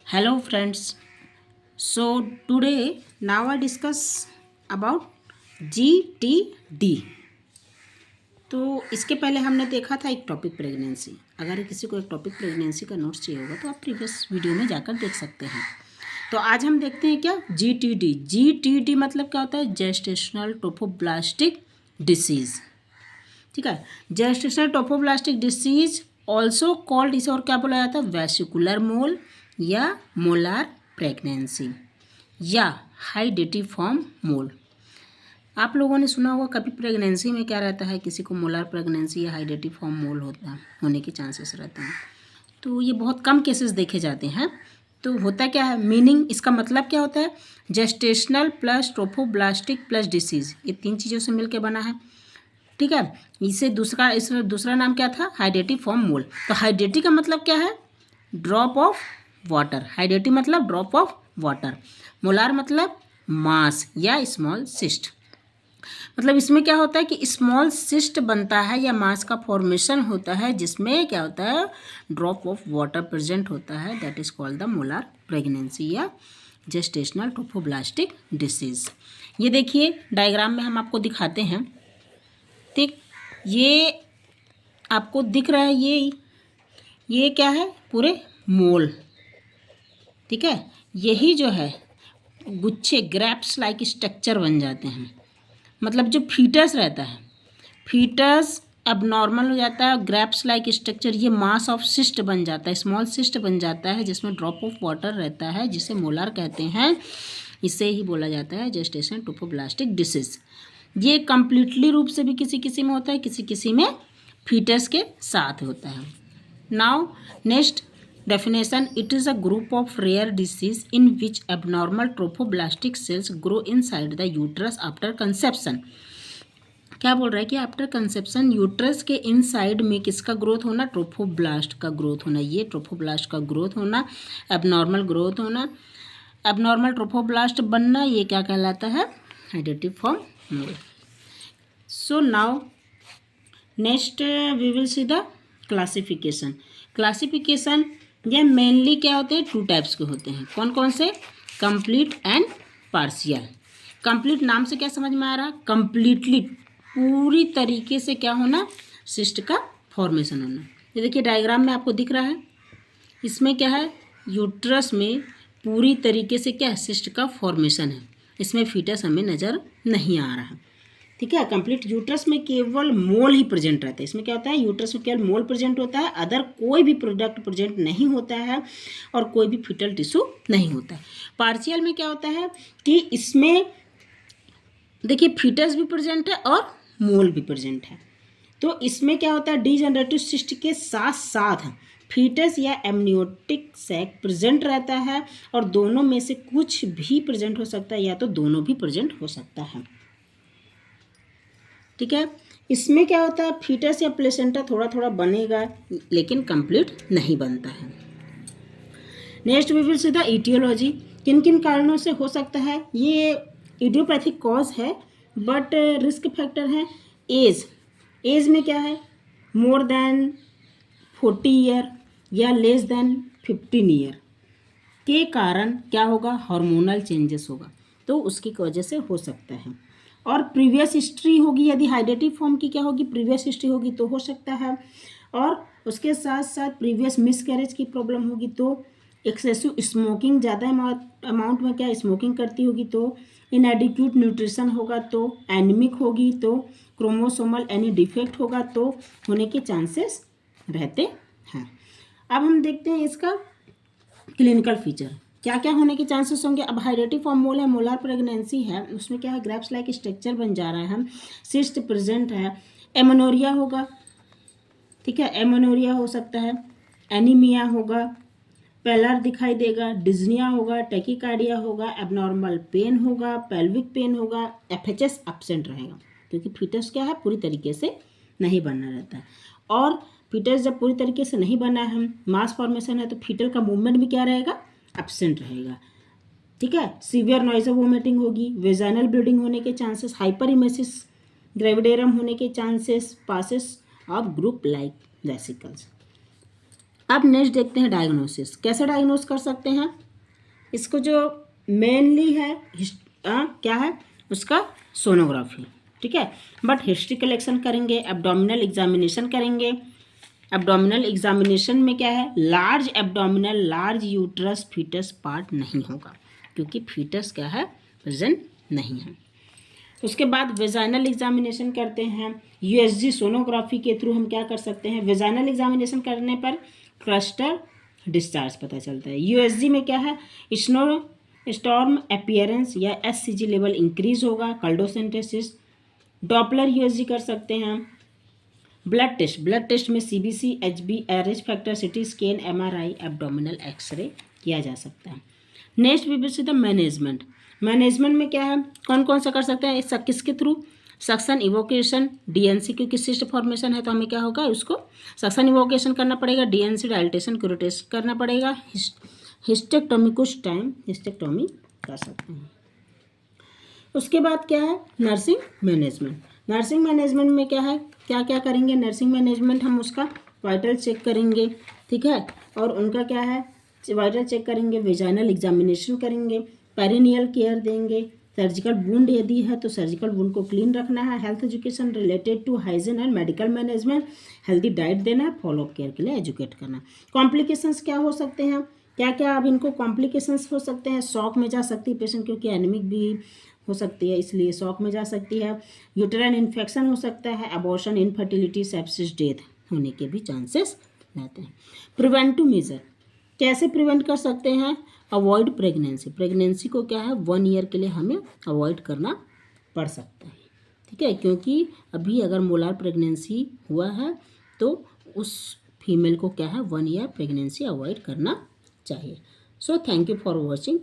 Hello friends. So today now I discuss about GTD. तो इसके पहले हमने देखा था एक टॉपिक प्रेगनेंसी। अगर किसी को एक टॉपिक प्रेगनेंसी का नोट्स चाहिए होगा तो आप प्रीवियस वीडियो में जाकर देख सकते हैं। तो आज हम देखते हैं क्या GTD। GTD मतलब क्या होता है? Gestational trophoblastic disease. ठीक है, gestational trophoblastic disease also called, इसे और क्या बोला जाता है? वेसिकुलर मोल या मोलार प्रेगनेंसी या हाइडेटिफॉर्म मोल। आप लोगों ने सुना होगा कभी प्रेगनेंसी में क्या रहता है, किसी को मोलार प्रेगनेंसी या हाइडेटिफॉर्म मोल होने के चांसेस रहते हैं। तो ये बहुत कम केसेस देखे जाते हैं। तो होता क्या है, मीनिंग इसका मतलब क्या होता है? Gestational plus trophoblastic plus disease, ये तीन चीज़ों से मिलकर बना है। ठीक है, इसका दूसरा नाम क्या था? हाइडेटिफॉर्म मोल। तो हाइडेटी का मतलब क्या है? Drop of water. हाइडेटी मतलब ड्रॉप ऑफ वाटर। मोलार मतलब मास या स्मॉल सिस्ट। मतलब इसमें क्या होता है कि स्मॉल सिस्ट बनता है या मास का फॉर्मेशन होता है, जिसमें क्या होता है? ड्रॉप ऑफ वाटर प्रेजेंट होता है। That is called the molar pregnancy या जेस्टेशनल ट्रोफोब्लास्टिक डिसीज। ये देखिए डायग्राम में हम आपको दिखाते हैं। ठीक, ये आपको दिख रहा है, ये क्या है? पूरे मोल। ठीक है, यही जो है गुच्छे ग्रैप्स लाइक स्ट्रक्चर बन जाते हैं। मतलब जो फीटस रहता है, फीटस अब नॉर्मल हो जाता है, ग्रैप्स लाइक स्ट्रक्चर ये मास ऑफ सिस्ट बन जाता है, स्मॉल सिस्ट बन जाता है, जिसमें ड्रॉप ऑफ वाटर रहता है, जिसे मोलार कहते हैं। इसे ही बोला जाता है जेस्टेशनल ट्रोफोब्लास्टिक डिसीज। ये कंप्लीटली रूप से भी किसी किसी में होता है, किसी किसी में फीटस के साथ होता है। Now next definition, it is a group of rare disease in which abnormal trophoblastic cells grow inside the uterus after conception। क्या बोल रहा है कि आफ्टर कंसेप्शन यूट्रस के इनसाइड में किसका ग्रोथ होना? ट्रोफोब्लास्ट का ग्रोथ होना। ये ट्रोफोब्लास्ट का ग्रोथ होना, एबनॉर्मल ग्रोथ होना, एबनॉर्मल ट्रोफोब्लास्ट बनना, ये क्या कहलाता है? Hydatidiform mole. So now next we will see the classification. Classification ये मेनली क्या होते हैं? टू टाइप्स के होते हैं। कौन कौन से? Complete and partial. कंप्लीट नाम से क्या समझ में आ रहा? कंप्लीटली, पूरी तरीके से क्या होना? सिस्ट का फॉर्मेशन होना। ये देखिए डायग्राम में आपको दिख रहा है, इसमें क्या है? यूट्रस में पूरी तरीके से क्या है? सिस्ट का फॉर्मेशन है। इसमें फीटस हमें नज़र नहीं आ रहा। ठीक है, कंप्लीट यूट्रस में केवल मोल ही प्रेजेंट रहता है। इसमें क्या होता है? यूट्रस में केवल मोल प्रेजेंट होता है, अदर कोई भी प्रोडक्ट प्रेजेंट नहीं होता है और कोई भी फीटल टिश्यू नहीं होता है। पार्शियल में क्या होता है कि इसमें देखिए फीटस भी प्रेजेंट है और मोल भी प्रेजेंट है। तो इसमें क्या होता है? डीजनरेटिव सिस्ट के साथ साथ फीटस या एमनियोटिक सैक प्रेजेंट रहता है, और दोनों में से कुछ भी प्रेजेंट हो सकता है या तो दोनों भी प्रेजेंट हो सकता है। ठीक है, इसमें क्या होता है? फीटस या प्लेसेंटा थोड़ा थोड़ा बनेगा लेकिन कंप्लीट नहीं बनता है। Next we will see the aetiology. किन किन कारणों से हो सकता है? ये इडियोपैथिक कॉज है, बट रिस्क फैक्टर है एज। एज में क्या है? मोर देन 40 ईयर या लेस देन 15 ईयर के कारण क्या होगा? हार्मोनल चेंजेस होगा, तो उसकी वजह से हो सकता है। और प्रीवियस हिस्ट्री होगी, यदि हाइडेटिफॉर्म की क्या होगी? प्रीवियस हिस्ट्री होगी तो हो सकता है। और उसके साथ साथ प्रीवियस मिसकैरेज की प्रॉब्लम होगी तो, एक्सेसिव स्मोकिंग, ज़्यादा अमाउंट में क्या स्मोकिंग करती होगी तो, इनएडिक्यूट न्यूट्रिशन होगा तो, एनीमिक होगी तो, क्रोमोसोमल एनी डिफेक्ट होगा तो होने के चांसेस रहते हैं। अब हम देखते हैं इसका क्लिनिकल फीचर क्या क्या होने के चांसेस होंगे। अब हाइडेटिफॉर्म मोल है, मोलार प्रेगनेंसी है, उसमें क्या है? ग्रैप्स लाइक स्ट्रक्चर बन जा रहा है, सिस्ट प्रेजेंट है, एमोनोरिया होगा। ठीक है, एमोनोरिया हो सकता है, एनीमिया होगा, पेलर दिखाई देगा, डिज्निया होगा, टेकिकार्डिया होगा, एबनॉर्मल पेन होगा, पेल्विक पेन होगा, एफएचएस एब्सेंट रहेगा, क्योंकि फीटस क्या है? पूरी तरीके से नहीं बना रहता है। और फीटस जब पूरी तरीके से नहीं बना है, मास फॉर्मेशन है, तो फीटल का मूवमेंट भी क्या रहेगा? एब्सेंट रहेगा। ठीक है, सीवियर नॉइजर वोमिटिंग होगी, वेजाइनल ब्लीडिंग होने के चांसेस, हाइपरिमेसिस ग्रेविडेरम होने के chances, passes of group like vesicles. अब नेक्स्ट देखते हैं डायग्नोसिस। कैसे डायग्नोस कर सकते हैं इसको? जो मेनली है क्या है उसका सोनोग्राफी, ठीक है। बट हिस्ट्री कलेक्शन करेंगे, एब्डोमिनल एग्जामिनेशन करेंगे। एब्डोमिनल एग्जामिनेशन में क्या है, large abdominal, large uterus, foetus part नहीं होगा क्योंकि फीटस क्या है, प्रेजेंट नहीं है। उसके बाद वेजाइनल एग्जामिनेशन करते हैं। यूएसजी सोनोग्राफी के थ्रू हम क्या कर सकते हैं, वेजाइनल एग्जामिनेशन करने पर क्लस्टर डिस्चार्ज पता चलता है। यूएसजी में क्या है, स्टॉर्म अपीयरेंस या एससीजी लेवल इंक्रीज होगा, कल्डोसेंटेसिस। डॉपलर यूएसजी कर सकते हैं। ब्लड टेस्ट में CBC, Hb, Rh factor, CT scan, MRI, abdominal X-ray किया जा सकता है। Next we will see the management में क्या है, कौन कौन सा कर सकते हैं, इस किसके थ्रू, सक्शन इवोकेशन, डीएनसी, क्योंकि सिस्ट फॉर्मेशन है तो हमें क्या होगा, उसको सक्शन इवोकेशन करना पड़ेगा, डीएनसी डायलिटेशन क्यूरेटेशन करना पड़ेगा, हिस्टेक्टोमी, कुछ टाइम हिस्टेक्टोमी कर सकते हैं। उसके बाद क्या है, नर्सिंग मैनेजमेंट में क्या है, क्या क्या करेंगे, नर्सिंग मैनेजमेंट हम उसका वाइटल चेक करेंगे, ठीक है, और उनका क्या है, वाइटल चेक करेंगे, वेजाइनल एग्जामिनेशन करेंगे, पेरिनियल केयर देंगे, सर्जिकल वुंड यदि है तो सर्जिकल वुंड को क्लीन रखना है, health education related to hygiene and medical management, healthy diet देना है, फॉलोअप केयर के लिए एजुकेट करना। कॉम्प्लिकेशंस क्या हो सकते हैं, क्या क्या अब इनको कॉम्प्लिकेशंस हो सकते हैं, शॉक में जा सकती है पेशेंट क्योंकि एनीमिक भी हो सकती है इसलिए शॉक में जा सकती है, यूटेराइन इन्फेक्शन हो सकता है, अबॉर्शन, इनफर्टिलिटी, सेप्सिस, डेथ होने के भी चांसेस रहते हैं। प्रिवेंटिव मेजर कैसे प्रिवेंट कर सकते हैं, अवॉइड प्रेगनेंसी को क्या है 1 ईयर के लिए हमें अवॉइड करना पड़ सकता है, ठीक है, क्योंकि अभी अगर मोलार प्रेगनेंसी हुआ है तो उस फीमेल को क्या है 1 ईयर प्रेगनेंसी अवॉइड करना चाहिए। So thank you for watching.